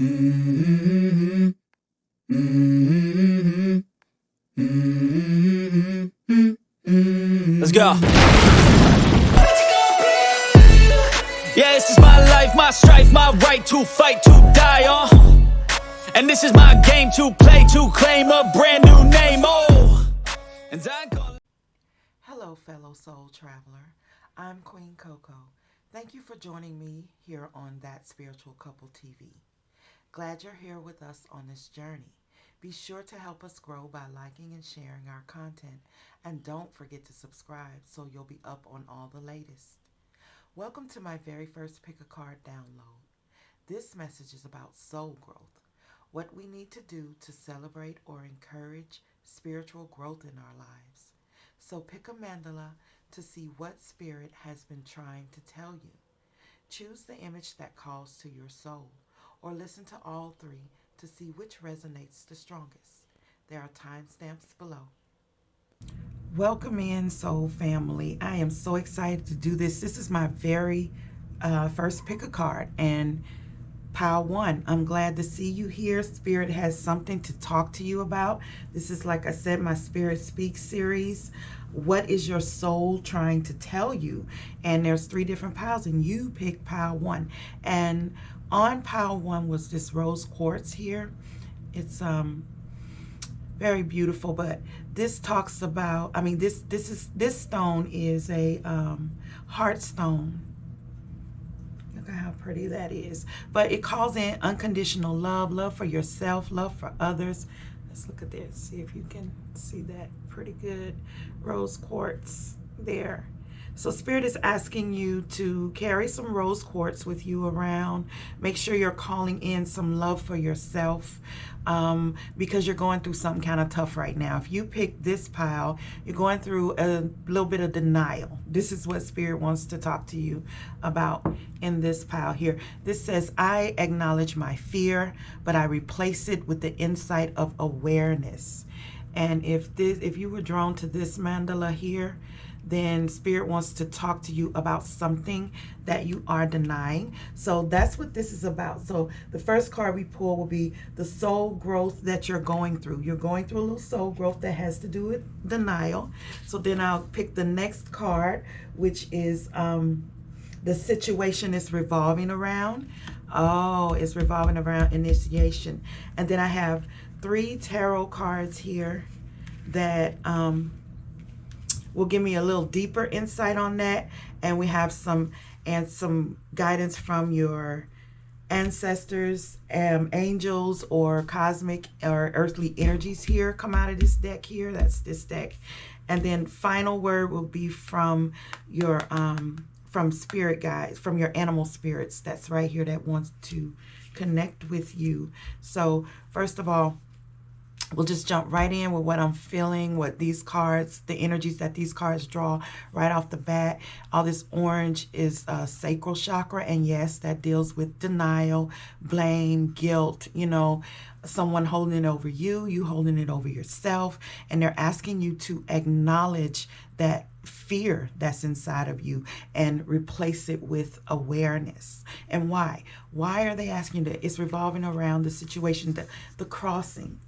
Mm-hmm. Mm-hmm. Mm-hmm. Let's go. Yeah, this is my life, my strife, my right to fight, to die on. And this is my game to play, to claim a brand new name. Oh, and Hello, fellow soul traveler. I'm Queen Coco. Thank you for joining me here on That Spiritual Couple TV. Glad you're here with us on this journey. Be sure to help us grow by liking and sharing our content. And don't forget to subscribe so you'll be up on all the latest. Welcome to my very first Pic-A-Card download. This message is about soul growth, what we need to do to celebrate or encourage spiritual growth in our lives. So pick a mandala to see what spirit has been trying to tell you. Choose the image that calls to your soul, or listen to all three to see which resonates the strongest. There are timestamps below. Welcome in, soul family. I am so excited to do this. This is my very first Pic-A-Card, and Pile 1, I'm glad to see you here. Spirit has something to talk to you about. This is, like I said, my Spirit Speaks series. What is your soul trying to tell you? And there's 3 different piles, and you pick Pile 1. And on Pile 1 was this rose quartz here. It's very beautiful, but this talks about, this stone is a heart stone. Look at how pretty that is. But it calls in unconditional love, love for yourself, love for others. Let's look at this, see if you can see that pretty good. Rose quartz there. So Spirit is asking you to carry some rose quartz with you around. Make sure you're calling in some love for yourself, because you're going through something kind of tough right now. If you pick this pile, you're going through a little bit of denial. This is what Spirit wants to talk to you about in this pile here. This says, I acknowledge my fear, but I replace it with the insight of awareness. And if you were drawn to this mandala here, then Spirit wants to talk to you about something that you are denying. So that's what this is about. So the first card we pull will be the soul growth that you're going through. You're going through a little soul growth that has to do with denial. So then I'll pick the next card, which is the situation is revolving around. Oh, it's revolving around initiation. And then I have 3 tarot cards here that will give me a little deeper insight on that. And we have some guidance from your ancestors, angels, or cosmic or earthly energies here come out of this deck here. That's this deck. And then final word will be from your from spirit guides, from your animal spirits that's right here that wants to connect with you. So first of all, we'll just jump right in with what I'm feeling, what these cards, the energies that these cards draw right off the bat. All this orange is sacral chakra, and yes, that deals with denial, blame, guilt, you know, someone holding it over you, you holding it over yourself, and they're asking you to acknowledge that fear that's inside of you and replace it with awareness. And why? Why are they asking that? It's revolving around the situation, the crossing.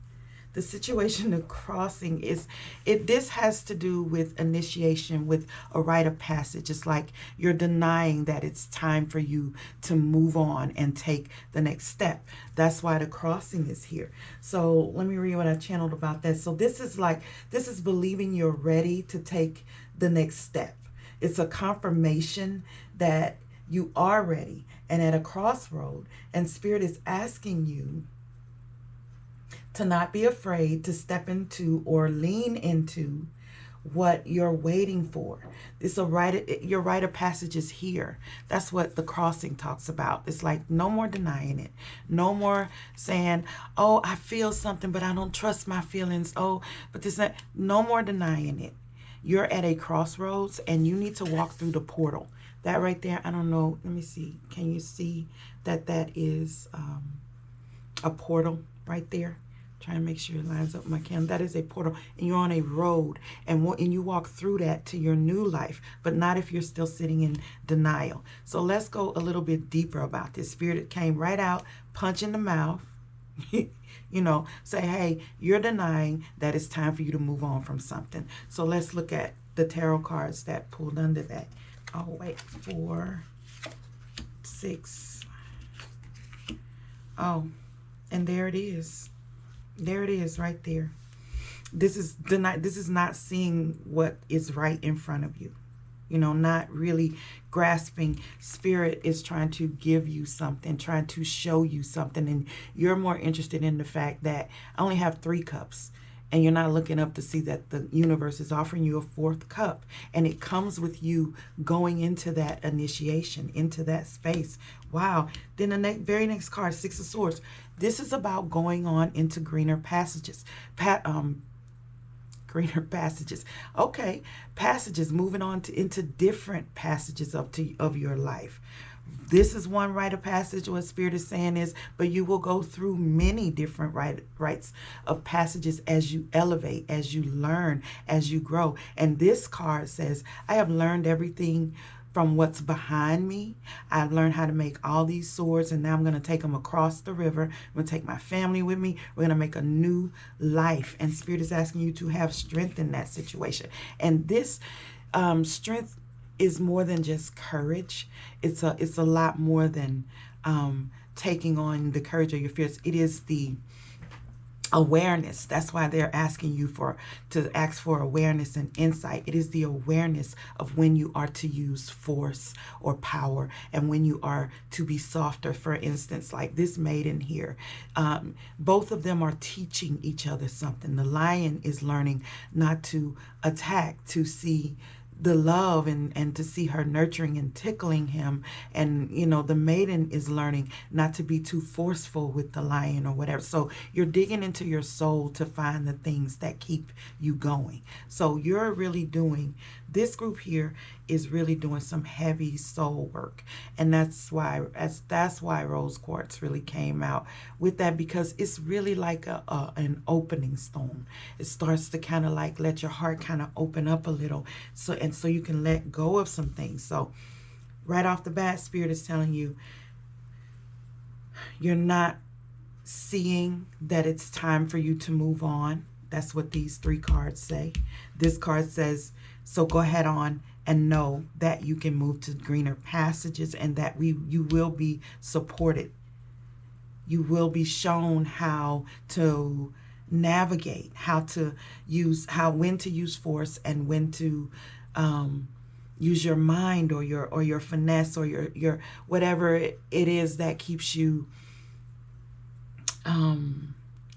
The situation of crossing is, this has to do with initiation, with a rite of passage. It's like you're denying that it's time for you to move on and take the next step. That's why the crossing is here. So let me read what I channeled about that. So this is believing you're ready to take the next step. It's a confirmation that you are ready and at a crossroad, and Spirit is asking you to not be afraid to step into or lean into what you're waiting for. Your rite of passage is here. That's what the crossing talks about. It's like no more denying it. No more saying, oh, I feel something, but I don't trust my feelings. Oh, but this, no more denying it. You're at a crossroads and you need to walk through the portal. That right there, I don't know. Let me see. Can you see that is a portal right there? Trying to make sure it lines up with my camera. That is a portal, and you're on a road, and you walk through that to your new life, but not if you're still sitting in denial. So let's go a little bit deeper about this. Spirit came right out, punch in the mouth. You know, say, hey, you're denying that it's time for you to move on from something. So let's look at the tarot cards that pulled under that. Oh, wait, 4, 6. Oh, and there it is. There it is right there. This is not seeing what is right in front of you. You know, not really grasping. Spirit is trying to give you something, trying to show you something. And you're more interested in the fact that I only have 3 cups. And you're not looking up to see that the universe is offering you a 4th cup. And it comes with you going into that initiation, into that space. Wow. Then the very next card, 6 of Swords. This is about going on into greener passages. Greener passages. Okay, passages, moving on into different passages of your life. This is one rite of passage. What Spirit is saying is, but you will go through many different rites of passages as you elevate, as you learn, as you grow. And this card says, I have learned everything from what's behind me. I've learned how to make all these swords, and now I'm going to take them across the river. I'm going to take my family with me. We're going to make a new life. And Spirit is asking you to have strength in that situation. And this strength is more than just courage. It's a lot more than taking on the courage of your fears. It is the awareness. That's why they're asking you to ask for awareness and insight. It is the awareness of when you are to use force or power and when you are to be softer. For instance, like this maiden here, both of them are teaching each other something. The lion is learning not to attack, to see the love and to see her nurturing and tickling him. And you know, the maiden is learning not to be too forceful with the lion or whatever. So you're digging into your soul to find the things that keep you going. So you're really doing, this group here is really doing some heavy soul work. And that's why rose quartz really came out with that, because it's really like an opening stone. It starts to kind of like let your heart kind of open up a little, so you can let go of some things. So right off the bat, Spirit is telling you, you're not seeing that it's time for you to move on. That's what these 3 cards say. This card says, so go ahead on and know that you can move to greener passages, and that you will be supported. You will be shown how to navigate, when to use force and when to use your mind or your finesse or your whatever it is that keeps you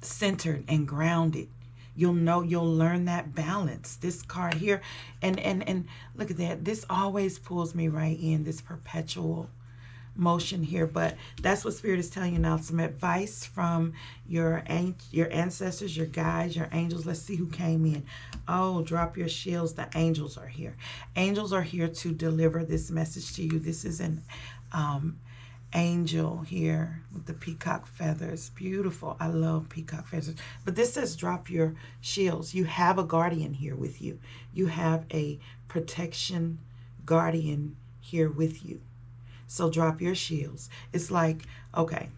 centered and grounded. You'll learn that balance. This card here, and look at that. This always pulls me right in, this perpetual motion here. But that's what Spirit is telling you now. Some advice from your ancestors, your guides, your angels. Let's see who came in. Oh, drop your shields. The angels are here. Angels are here to deliver this message to you. This is an angel here with the peacock feathers. Beautiful. I love peacock feathers. But this says drop your shields. You have a guardian here with you. You have a protection guardian here with you. So drop your shields. It's like, okay,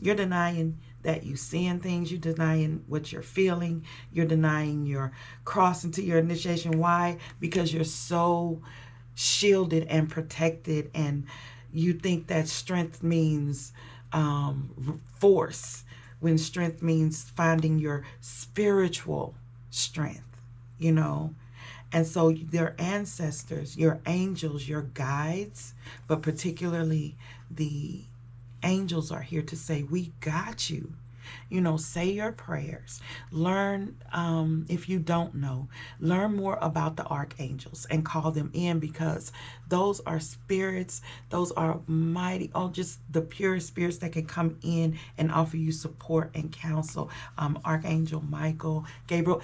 you're denying that you seeing things. You're denying what you're feeling. You're denying your crossing to your initiation. Why? Because you're so shielded and protected, and you think that strength means force, when strength means finding your spiritual strength, you know. And so their ancestors, your angels, your guides, but particularly the angels are here to say, we got you. You know, say your prayers. Learn, if you don't know, learn more about the archangels and call them in, because those are spirits. Those are mighty, just the purest spirits that can come in and offer you support and counsel. Archangel Michael, Gabriel,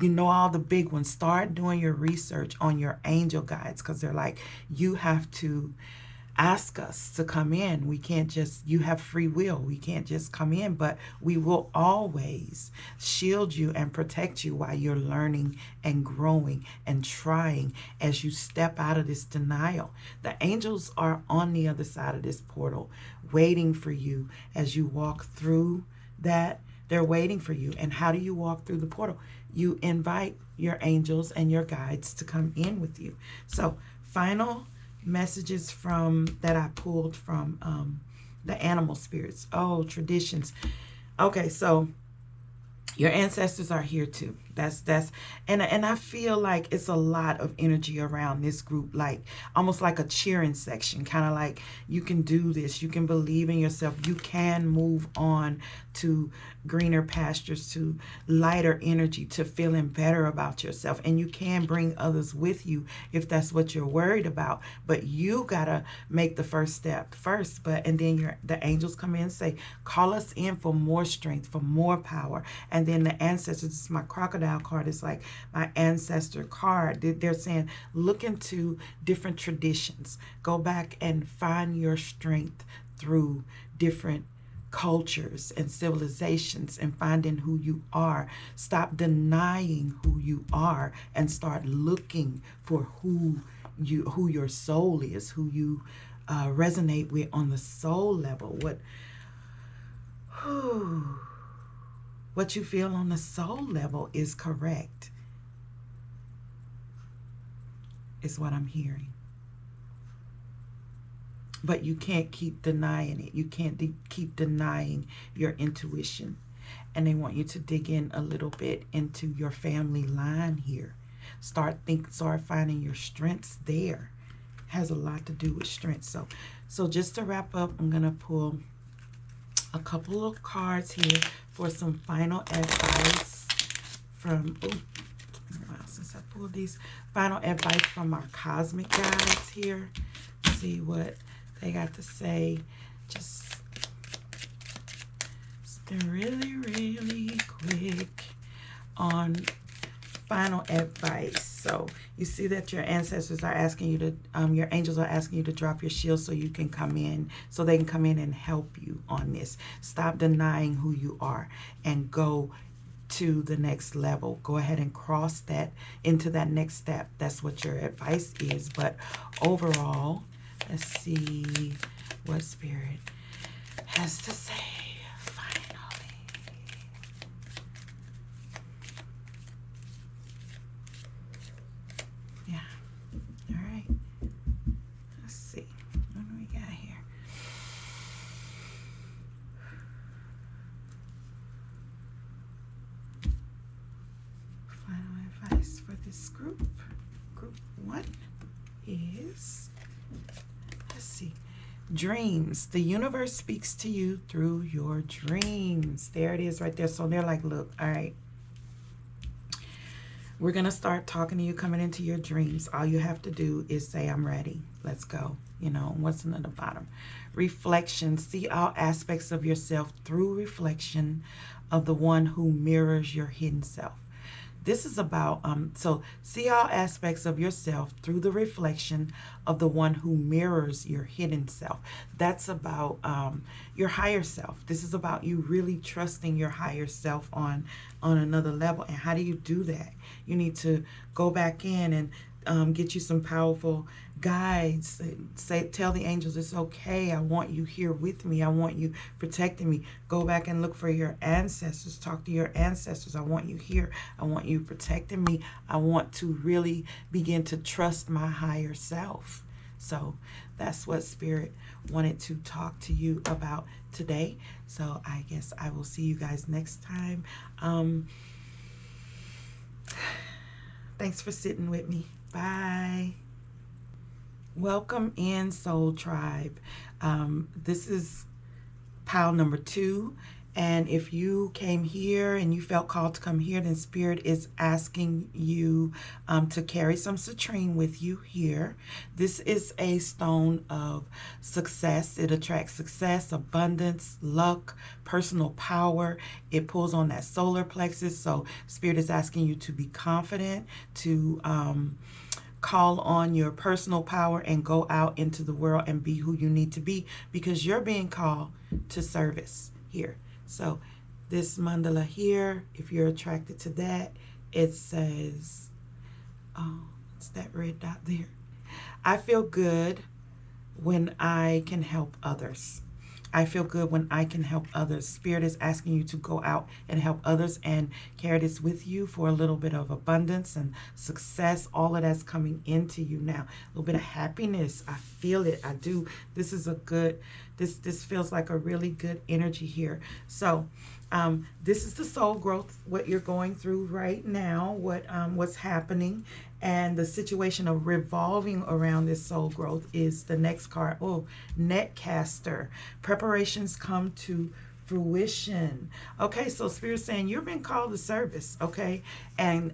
you know, all the big ones. Start doing your research on your angel guides, because they're like, you have to ask us to come in. We can't just, you have free will. We can't just come in, but we will always shield you and protect you while you're learning and growing and trying as you step out of this denial. The angels are on the other side of this portal waiting for you as you walk through that. They're waiting for you. And how do you walk through the portal? You invite your angels and your guides to come in with you. So final messages from that I pulled from the animal spirits. Oh, traditions. Okay, so your ancestors are here too. And I feel like it's a lot of energy around this group, like almost like a cheering section, kind of like you can do this, you can believe in yourself, you can move on to greener pastures, to lighter energy, to feeling better about yourself, and you can bring others with you if that's what you're worried about. But you gotta make the first step first. And then the angels come in and say, call us in for more strength, for more power. And then the ancestors, this is my crocodile card, it's like my ancestor card. They're saying, look into different traditions, go back and find your strength through different cultures and civilizations, and finding who you are. Stop denying who you are and start looking for who your soul is, who you resonate with on the soul level. What you feel on the soul level is correct, is what I'm hearing. But you can't keep denying it. You can't keep denying your intuition. And they want you to dig in a little bit into your family line here. Start finding your strengths there. Has a lot to do with strength. So just to wrap up, I'm gonna pull a couple of cards here for some final advice from, since I pulled these, final advice from our cosmic guides here. See what they got to say. Just been really, really quick on final advice. So you see that your ancestors are asking you to, your angels are asking you to drop your shield so you can come in, so they can come in and help you on this. Stop denying who you are and go to the next level. Go ahead and cross that into that next step. That's what your advice is. But overall, let's see what Spirit has to say. Group 1 is, let's see, dreams. The universe speaks to you through your dreams. There it is right there. So they're like, look, all right, we're going to start talking to you coming into your dreams. All you have to do is say, I'm ready. Let's go. You know, what's in the bottom? Reflection. See all aspects of yourself through reflection of the one who mirrors your hidden self. This is about, so see all aspects of yourself through the reflection of the one who mirrors your hidden self. That's about your higher self. This is about you really trusting your higher self on another level. And how do you do that? You need to go back in and get you some powerful guides. Tell the angels it's okay. I want you here with me. I want you protecting me. Go back and look for your ancestors. Talk to your ancestors. I want you here. I want you protecting me. I want to really begin to trust my higher self. So that's what Spirit wanted to talk to you about today. So I guess I will see you guys next time. Thanks for sitting with me. Bye. Welcome in, Soul Tribe. This is pile number 2. And if you came here and you felt called to come here, then Spirit is asking you to carry some citrine with you here. This is a stone of success. It attracts success, abundance, luck, personal power. It pulls on that solar plexus. So Spirit is asking you to be confident, to call on your personal power and go out into the world and be who you need to be, because you're being called to service here. So this mandala here, if you're attracted to that, it says, oh, it's that red dot there. I feel good when I can help others. I feel good when I can help others. Spirit is asking you to go out and help others and carry this with you for a little bit of abundance and success. All of that's coming into you now. A little bit of happiness. I feel it. I do. This is a good, this feels like a really good energy here. So this is the soul growth, what you're going through right now, what's happening. And the situation of revolving around this soul growth is the next card. Oh, Netcaster. Preparations come to fruition. Okay, so Spirit's saying you're being called to service, okay? And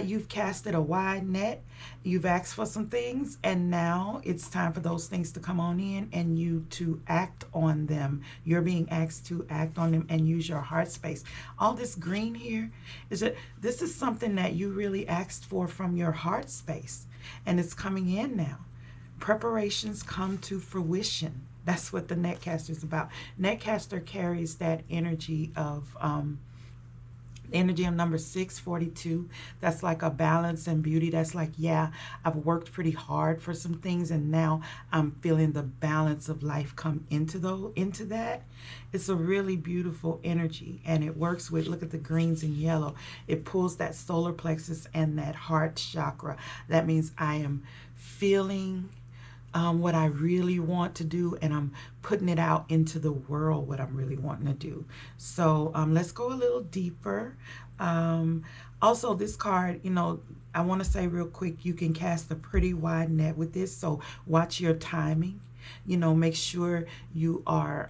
you've casted a wide net. You've asked for some things, and now it's time for those things to come on in and you to act on them. You're being asked to act on them and use your heart space. All this green here this is something that you really asked for from your heart space, and it's coming in now. Preparations come to fruition. That's what the Netcaster is about. Netcaster carries that energy of number 642. That's like a balance and beauty. That's like, yeah, I've worked pretty hard for some things, and now I'm feeling the balance of life come into that. It's a really beautiful energy, and it works with, look at the greens and yellow. It pulls that solar plexus and that heart chakra. That means I am feeling what I really want to do, and I'm putting it out into the world, what I'm really wanting to do. So let's go a little deeper. Also, this card, I want to say real quick, you can cast a pretty wide net with this, so watch your timing. Make sure you are,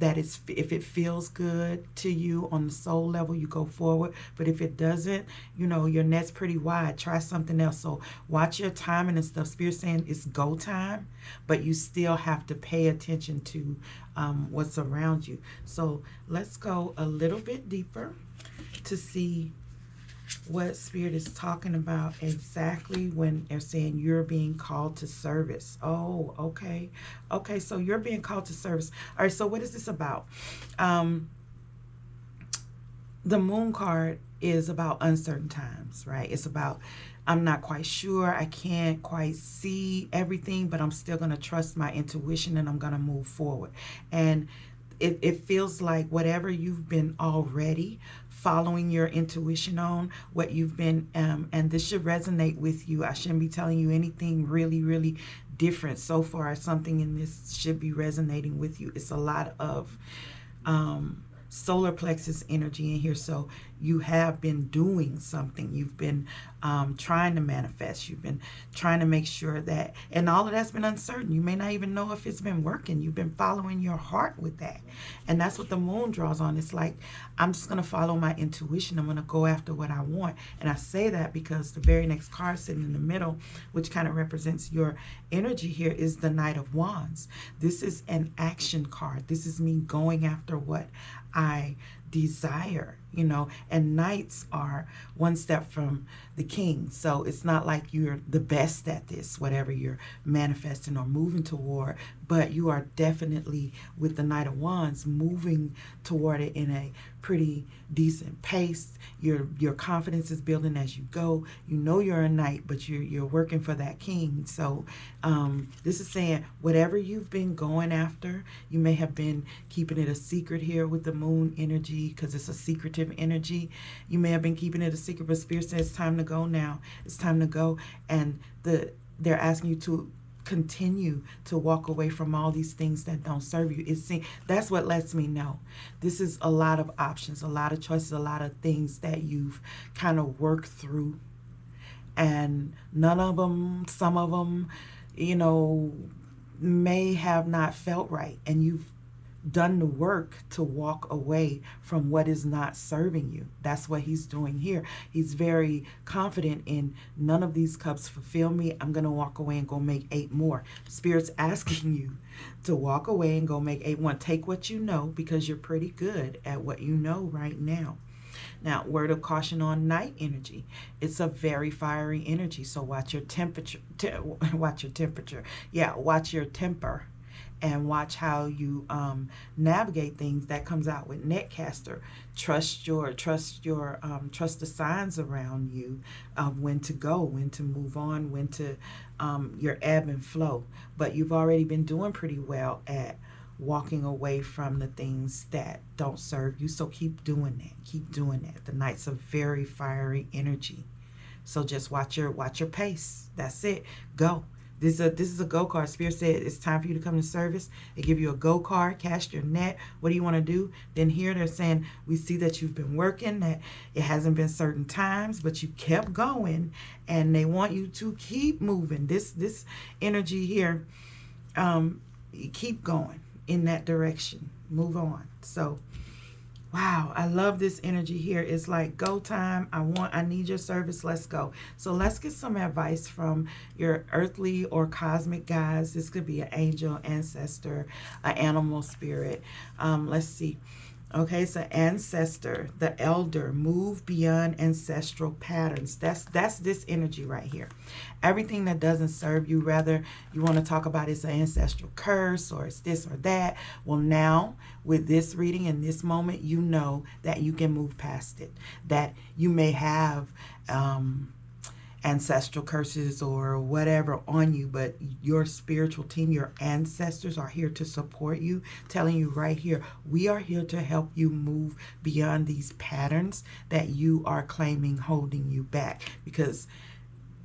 if it feels good to you on the soul level, you go forward. But if it doesn't, your net's pretty wide. Try something else. So watch your timing and stuff. Spirit's saying it's go time, but you still have to pay attention to what's around you. So let's go a little bit deeper to see what Spirit is talking about exactly when they're saying you're being called to service. Oh, okay. Okay, so you're being called to service. All right, so what is this about? The Moon card is about uncertain times, right? It's about, I'm not quite sure. I can't quite see everything, but I'm still going to trust my intuition and I'm going to move forward. And it feels like whatever you've been already following your intuition on, what you've been, and this should resonate with you. I shouldn't be telling you anything really, really different. So far, something in this should be resonating with you. It's a lot of solar plexus energy in here. So you have been doing something. You've been trying to manifest. You've been trying to make sure that, and all of that's been uncertain. You may not even know if it's been working. You've been following your heart with that. And that's what the moon draws on. It's like, I'm just going to follow my intuition. I'm going to go after what I want. And I say that because the very next card sitting in the middle, which kind of represents your energy here, is the Knight of Wands. This is an action card. This is me going after what I desire, and knights are one step from the king. So it's not like you're the best at this, whatever you're manifesting or moving toward, but you are definitely, with the Knight of Wands, moving toward it in a pretty decent pace. Your confidence is building as you go. You're a knight, but you're working for that king. So this is saying whatever you've been going after, you may have been keeping it a secret here with the moon energy, because it's a secretive energy. You may have been keeping it a secret, but Spirit says it's time to go now. It's time to go. And they're asking you to continue to walk away from all these things that don't serve you. That's what lets me know. This is a lot of options, a lot of choices, a lot of things that you've kind of worked through. And some of them, may have not felt right. And you've done the work to walk away from what is not serving you. That's what he's doing here. He's very confident in, none of these cups fulfill me. I'm going to walk away and go make 8 more. Spirit's asking you to walk away and go make 8 more. Take what you know, because you're pretty good at what you know right now. Now, word of caution on night energy. It's a very fiery energy, so watch your temperature. Watch your temperature. Yeah, watch your temper. and watch how you navigate things. That comes out with Netcaster. Trust the signs around you of when to go, when to move on, when to your ebb and flow. But you've already been doing pretty well at walking away from the things that don't serve you. So keep doing that. Keep doing that. The Knight's a very fiery energy. So just watch your pace. That's it. Go. This is a go card. Spirit said it's time for you to come to service. They give you a go card, cast your net. What do you want to do? Then here they're saying, we see that you've been working, that it hasn't been certain times, but you kept going, and they want you to keep moving. This energy here, you keep going in that direction. Move on. So wow, I love this energy here. It's like go time. I need your service. Let's go. So let's get some advice from your earthly or cosmic guides. This could be an angel, ancestor, an animal spirit. Let's see. Okay, so ancestor, the elder, move beyond ancestral patterns. That's this energy right here. Everything that doesn't serve you, rather you want to talk about it's an ancestral curse or it's this or that. Well, now with this reading in this moment, you know that you can move past it. That you may have ancestral curses or whatever on you, but your spiritual team, your ancestors are here to support you, telling you right here, we are here to help you move beyond these patterns that you are claiming holding you back, because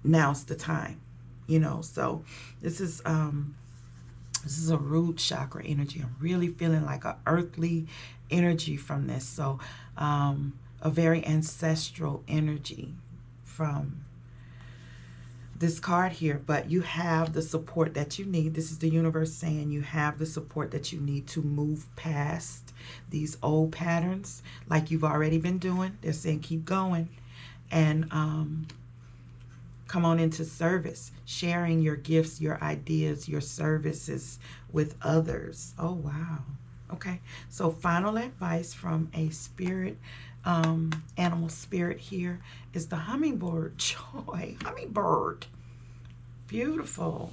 now's the time, you know. So this is a root chakra energy. I'm really feeling like an earthly energy from this. So a very ancestral energy from this card here, but you have the support that you need. This is the universe saying you have the support that you need to move past these old patterns like you've already been doing. They're saying keep going and come on into service, sharing your gifts, your ideas, your services with others. Oh, wow. Okay, so final advice from a spirit, animal spirit here is the hummingbird. Joy, hummingbird. Beautiful,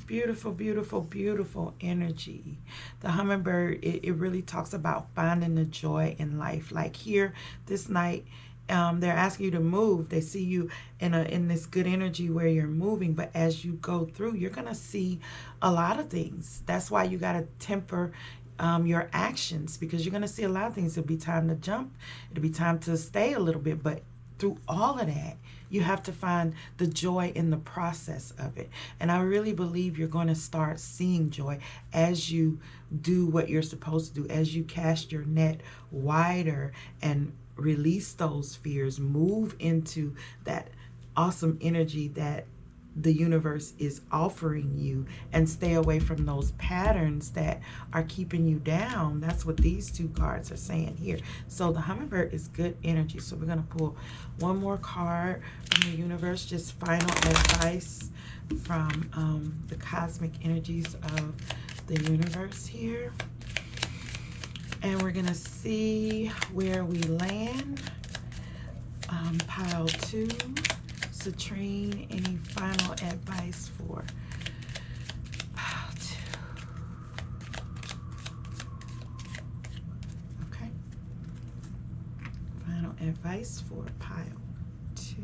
beautiful, beautiful, beautiful energy. The hummingbird, it really talks about finding the joy in life. Like here, this night, they're asking you to move. They see you in this good energy where you're moving, but as you go through, you're gonna see a lot of things. That's why you gotta temper your actions, because you're going to see a lot of things. It'll be time to jump. It'll be time to stay a little bit. But through all of that, you have to find the joy in the process of it. And I really believe you're going to start seeing joy as you do what you're supposed to do, as you cast your net wider and release those fears, move into that awesome energy that the universe is offering you, and stay away from those patterns that are keeping you down. That's what these two cards are saying here. So the hummingbird is good energy. So we're going to pull one more card from the universe, just final advice from the cosmic energies of the universe here. And we're going to see where we land. Pile 2. Citrine, any final advice for pile 2? Okay. Final advice for pile 2.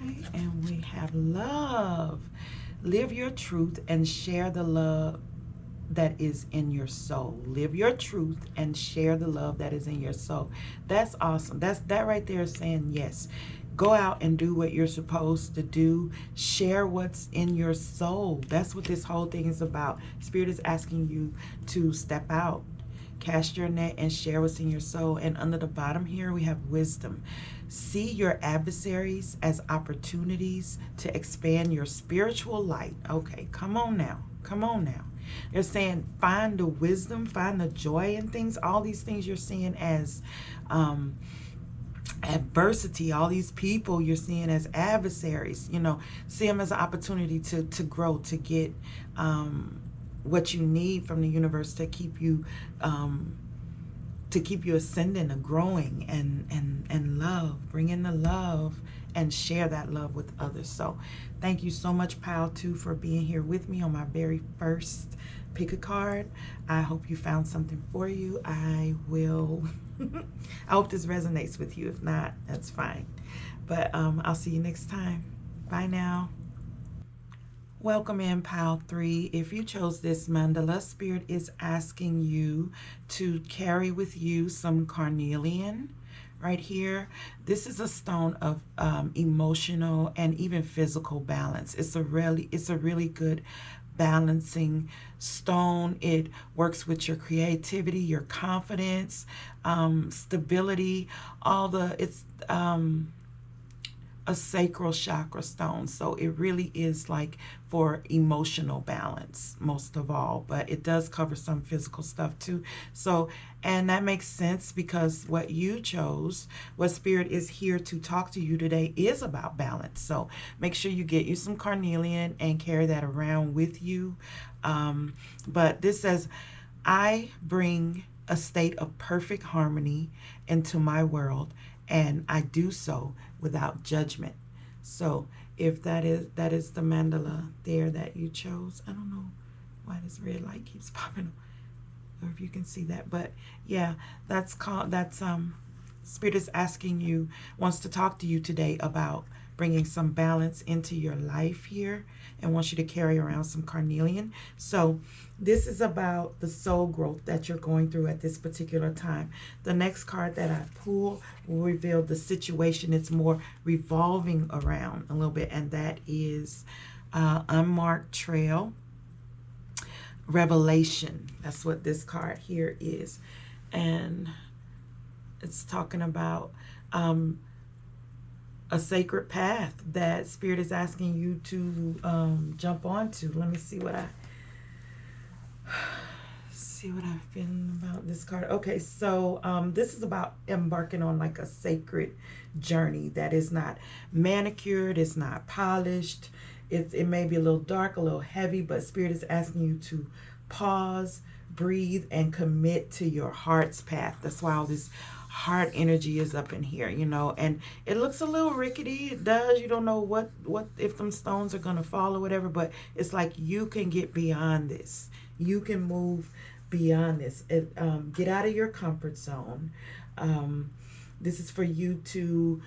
Okay, and we have love. Live your truth and share the love that is in your soul. Live your truth and share the love that is in your soul. That's awesome. That right there is saying yes. Go out and do what you're supposed to do. Share what's in your soul. That's what this whole thing is about. Spirit is asking you to step out, cast your net, and share what's in your soul. And under the bottom here, we have wisdom. See your adversaries as opportunities to expand your spiritual light. Okay, come on now. Come on now. They're saying find the wisdom, find the joy in things. All these things you're seeing as adversity, all these people you're seeing as adversaries, you know, see them as an opportunity to grow, to get what you need from the universe to keep you to keep you ascending and growing and love. Bring in the love and share that love with others. So thank you so much, Pal 2, for being here with me on my very first Pic-A-Card. I hope you found something for you. I will I hope this resonates with you. If not, that's fine. But I'll see you next time. Bye now. Welcome in, Pal 3. If you chose this mandala, Spirit is asking you to carry with you some carnelian right here. This is a stone of emotional and even physical balance. It's a really good balancing stone. It works with your creativity, your confidence, stability, it's a sacral chakra stone. So it really is like for emotional balance most of all, but it does cover some physical stuff too. So, and that makes sense because what you chose, what Spirit is here to talk to you today, is about balance. So make sure you get you some carnelian and carry that around with you. But this says, I bring a state of perfect harmony into my world, and I do so without judgment. So if that is the mandala there that you chose, I don't know why this red light keeps popping up, or if you can see that, but yeah, that's Spirit is asking you, wants to talk to you today about bringing some balance into your life here, and wants you to carry around some carnelian. So this is about the soul growth that you're going through at this particular time. The next card that I pull will reveal the situation it's more revolving around a little bit, and that is Unmarked Trail, Revelation. That's what this card here is. And it's talking about a sacred path that Spirit is asking you to jump onto. Let me see what I feeling about this card. Okay, so this is about embarking on like a sacred journey that is not manicured, it's not polished, it may be a little dark, a little heavy, but Spirit is asking you to pause, breathe, and commit to your heart's path. That's why all this heart energy is up in here, you know, and it looks a little rickety. It does. You don't know what if them stones are gonna fall or whatever, but it's like you can get beyond this. You can move beyond this. Get out of your comfort zone. This is for you to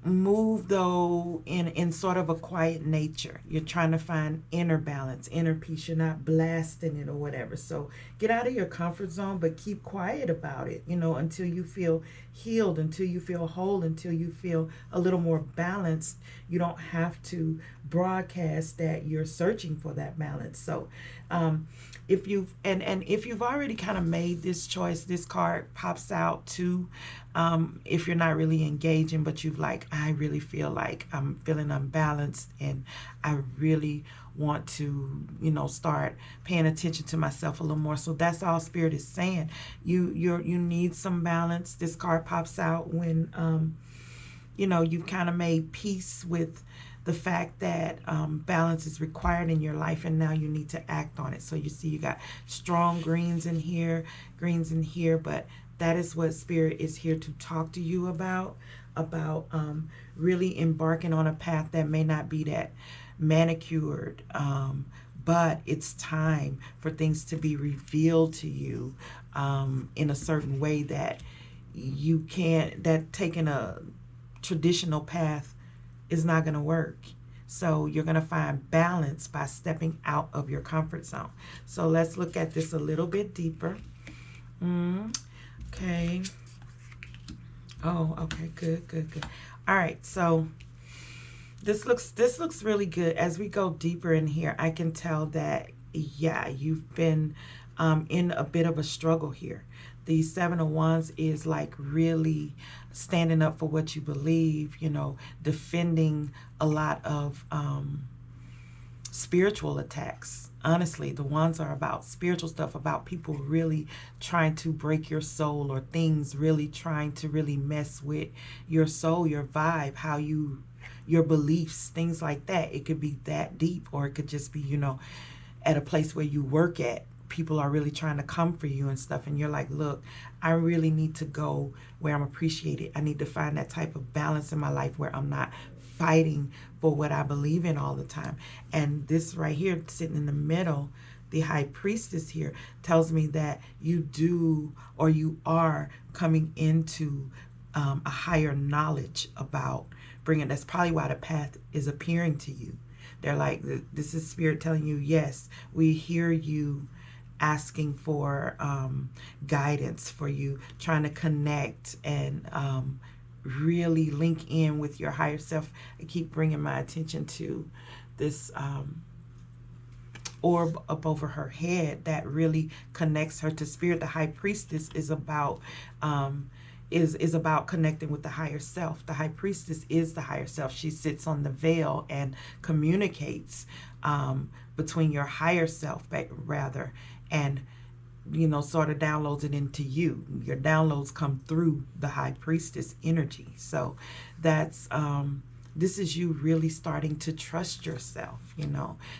move though in sort of a quiet nature. You're trying to find inner balance, inner peace. You're not blasting it or whatever. So get out of your comfort zone, but keep quiet about it, you know, until you feel healed, until you feel whole, until you feel a little more balanced. You don't have to broadcast that you're searching for that balance. So if you've already kind of made this choice, this card pops out too. If you're not really engaging, but you've like, I really feel like I'm feeling unbalanced, and I really want to, you know, start paying attention to myself a little more. So that's all Spirit is saying. You need some balance. This card pops out when you know, you've kind of made peace with the fact that balance is required in your life, and now you need to act on it. So you see you got strong greens in here, but that is what Spirit is here to talk to you about really embarking on a path that may not be that manicured, but it's time for things to be revealed to you in a certain way that you can't, that taking a traditional path is not going to work. So you're going to find balance by stepping out of your comfort zone. So let's look at this a little bit deeper. Okay. Oh, okay, good. All right, so this looks really good. As we go deeper in here, I can tell that, yeah, you've been in a bit of a struggle here. The Seven of Wands is like really standing up for what you believe, you know, defending a lot of spiritual attacks. Honestly, the Wands are about spiritual stuff, about people really trying to break your soul, or things really trying to really mess with your soul, your vibe, how your beliefs, things like that. It could be that deep, or it could just be, you know, at a place where you work at. people are really trying to come for you and stuff, and you're like, look, I really need to go where I'm appreciated. I need to find that type of balance in my life where I'm not fighting for what I believe in all the time. And this right here, sitting in the middle, the high priestess here, tells me that you do, or you are coming into a higher knowledge about bringing. That's probably why the path is appearing to you. They're like, this is spirit telling you, yes, we hear you asking for guidance, for you trying to connect and really link in with your higher self. I keep bringing my attention to this orb up over her head that really connects her to spirit. The high priestess is about is about connecting with the higher self. The high priestess is the higher self. She sits on the veil and communicates between your higher self, rather, and sort of downloads it into you. Your downloads come through the high priestess energy. So that's this is you really starting to trust yourself,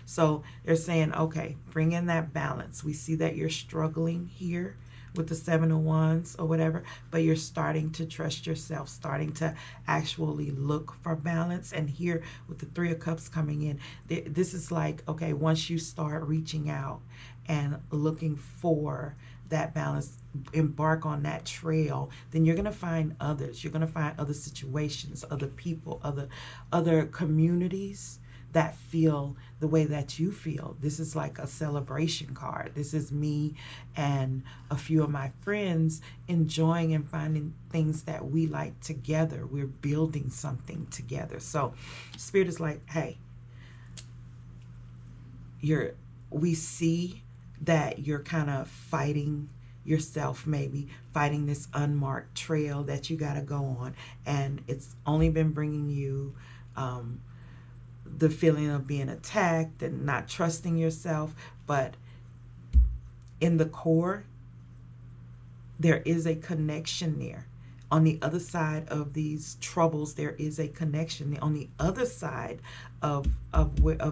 So they're saying, okay, bring in that balance. We see that you're struggling here with the Seven of Wands or whatever, but you're starting to trust yourself, starting to actually look for balance. And here with the Three of Cups coming in, this is like, okay, once you start reaching out and looking for that balance, embark on that trail, then you're going to find others. You're going to find other situations, other people, other communities that feel the way that you feel. This is like a celebration card. This is me and a few of my friends enjoying and finding things that we like together. We're building something together. So Spirit is like, hey, we see that you're kind of fighting yourself, maybe fighting this unmarked trail that you got to go on, and it's only been bringing you the feeling of being attacked and not trusting yourself. But in the core, there is a connection there. On the other side of these troubles, there is a connection. On the other side of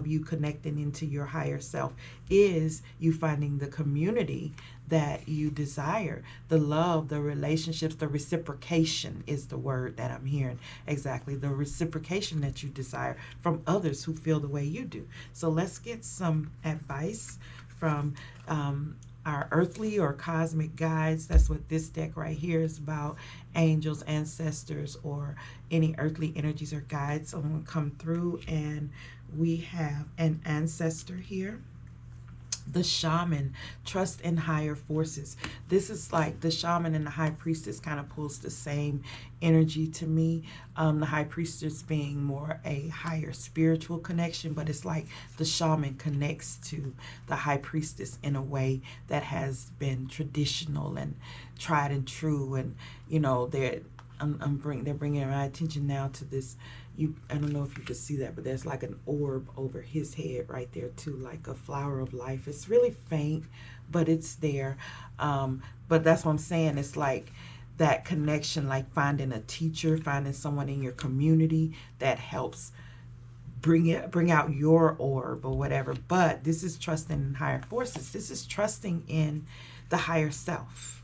you connecting into your higher self is you finding the community that you desire. The love, the relationships, the reciprocation is the word that I'm hearing. Exactly. The reciprocation that you desire from others who feel the way you do. So let's get some advice from our earthly or cosmic guides. That's what this deck right here is about. Angels, ancestors, or any earthly energies or guides. So I'm going to come through, and we have an ancestor here. The shaman, trust in higher forces. This is like the shaman and the high priestess kind of pulls the same energy to me. The high priestess being more a higher spiritual connection, but it's like the shaman connects to the high priestess in a way that has been traditional and tried and true. And they're bringing my attention now to this. I don't know if you can see that, but there's like an orb over his head right there too, like a flower of life. It's really faint, but it's there. But that's what I'm saying. It's like that connection, like finding a teacher, finding someone in your community that helps bring out your orb or whatever. But this is trusting in higher forces. This is trusting in the higher self.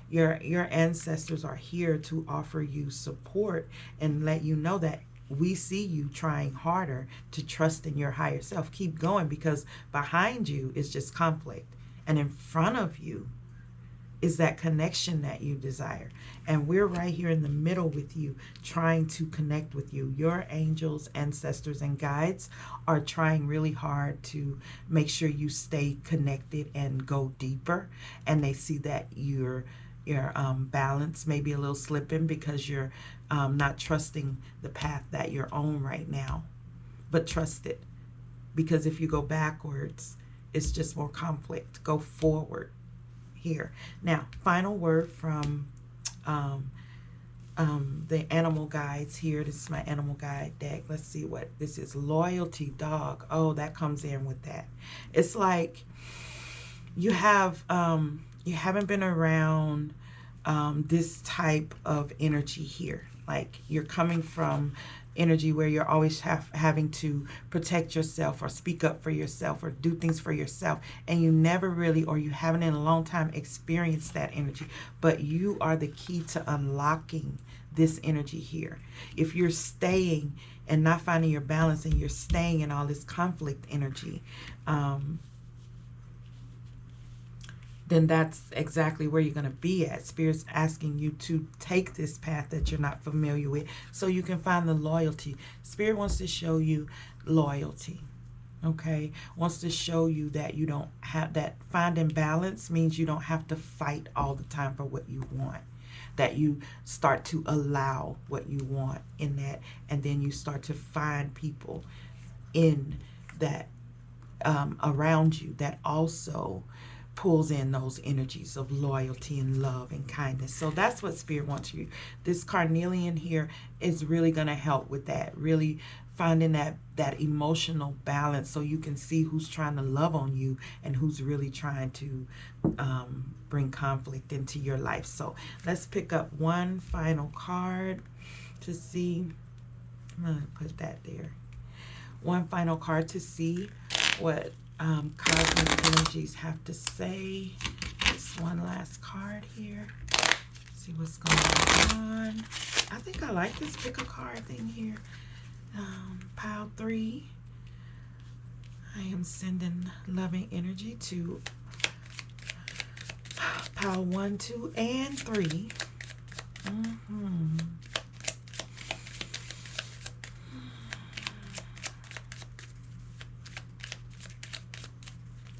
Your ancestors are here to offer you support and let you know that we see you trying harder to trust in your higher self. Keep going, because behind you is just conflict, and in front of you is that connection that you desire. And we're right here in the middle with you, trying to connect with you. Your angels, ancestors, and guides are trying really hard to make sure you stay connected and go deeper. And they see that your balance may be a little slipping because you're not trusting the path that you're on right now. But trust it, because if you go backwards, it's just more conflict. Go forward. Here. Now, final word from the animal guides here. This is my animal guide deck. Let's see what this is. Loyalty, dog. Oh, that comes in with that. It's like you haven't been around this type of energy here. Like you're coming from energy where you're always having to protect yourself or speak up for yourself or do things for yourself, and you never really, or you haven't in a long time experienced that energy. But you are the key to unlocking this energy here. If you're staying and not finding your balance, and you're staying in all this conflict energy, then that's exactly where you're going to be at. Spirit's asking you to take this path that you're not familiar with so you can find the loyalty. Spirit wants to show you loyalty, okay? Wants to show you that you don't have that. Finding balance means you don't have to fight all the time for what you want. That you start to allow what you want in that, and then you start to find people in that around you that also pulls in those energies of loyalty and love and kindness. So that's what Spirit wants you. This carnelian here is really going to help with that, really finding that emotional balance so you can see who's trying to love on you and who's really trying to bring conflict into your life. So let's pick up one final card to see. I'm going to put that there. One final card to see what cosmic energies have to say. Just one last card here. See what's going on. I think I like this Pic-A-Card thing here. Pile 3. I am sending loving energy to pile 1, 2, and 3.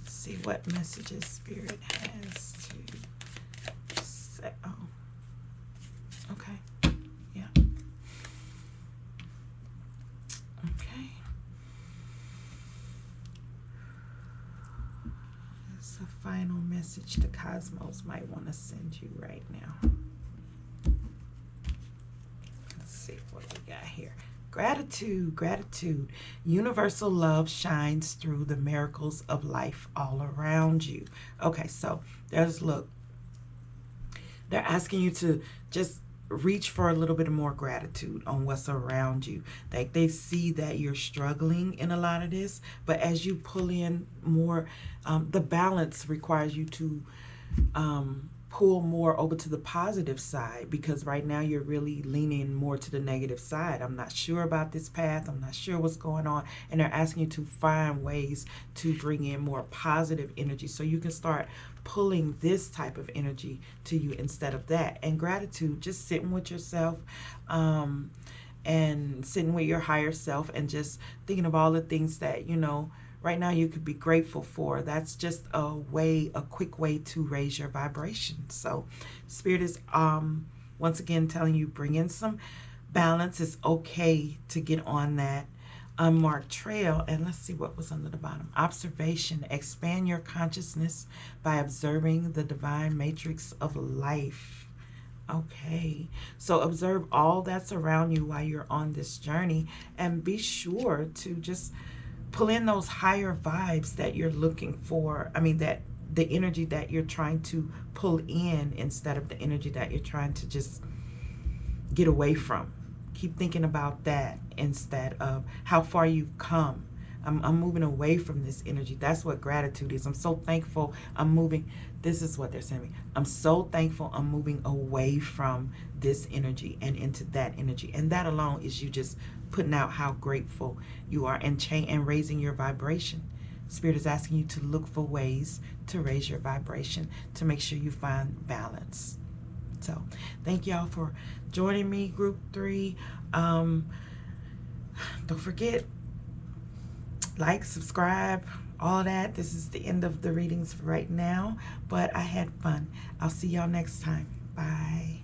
See what messages Spirit has to say. Oh, okay. Yeah. Okay. It's a final message the cosmos might want to send you right now. Let's see what we got here. Gratitude, gratitude. Universal love shines through the miracles of life all around you. Okay, so there's, look, they're asking you to just reach for a little bit more gratitude on what's around you. Like they see that you're struggling in a lot of this, but as you pull in more, the balance requires you to pull more over to the positive side, because right now you're really leaning more to the negative side. I'm not sure about this path. I'm not sure what's going on. And they're asking you to find ways to bring in more positive energy so you can start pulling this type of energy to you instead of that. And gratitude, just sitting with yourself and sitting with your higher self and just thinking of all the things that, you know, right now you could be grateful for. That's just a quick way to raise your vibration. So Spirit is once again telling you, bring in some balance. It's okay to get on that unmarked trail. And let's see what was under the bottom. Observation. Expand your consciousness by observing the divine matrix of life. Okay, so observe all that's around you while you're on this journey, and be sure to just pull in those higher vibes that you're looking for. I mean, that the energy that you're trying to pull in instead of the energy that you're trying to just get away from. Keep thinking about that instead of how far you've come. I'm moving away from this energy. That's what gratitude is. I'm so thankful I'm moving. This is what they're saying. I'm so thankful I'm moving away from this energy and into that energy. And that alone is you just putting out how grateful you are and raising your vibration. Spirit is asking you to look for ways to raise your vibration to make sure you find balance. So thank y'all for joining me, group 3. Don't forget, like, subscribe, all that. This is the end of the readings for right now, but I had fun. I'll see y'all next time. Bye.